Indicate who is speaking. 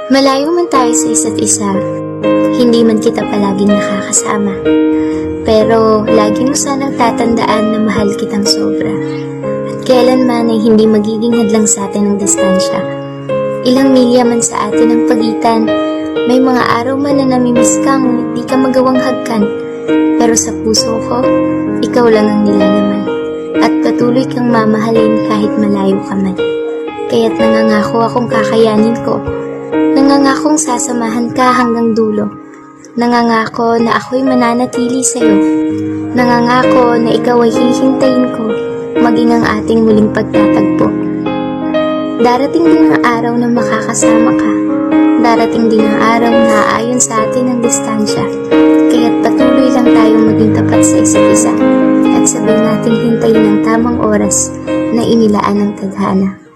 Speaker 1: Malayo man tayo sa isa't isa, hindi man kita palaging nakakasama. Pero lagi mo sanang tatandaan na mahal kitang sobra. At kailanman ay hindi magiging hadlang sa atin ang distansya. Ilang milya man sa atin ang pagitan, may mga araw man na namimiss ka ngunit di ka magawang hagkan. Pero sa puso ko, ikaw lang ang nilalaman. At patuloy kang mamahalin kahit malayo ka man. Kaya't nangangako akong kakayanin ko. Nangangakong sasamahan ka hanggang dulo. Nangangako na ako'y mananatili sa'yo. Nangangako na ikaw ay hihintayin ko, maging ang ating muling pagtatagpo. Darating din ang araw na makakasama ka. Darating din ang araw na aayon sa atin ang distansya. Kaya't patuloy lang tayong maging tapat sa isa't isa. At sabay nating hintayin ang tamang oras na inilaan ng tadhana.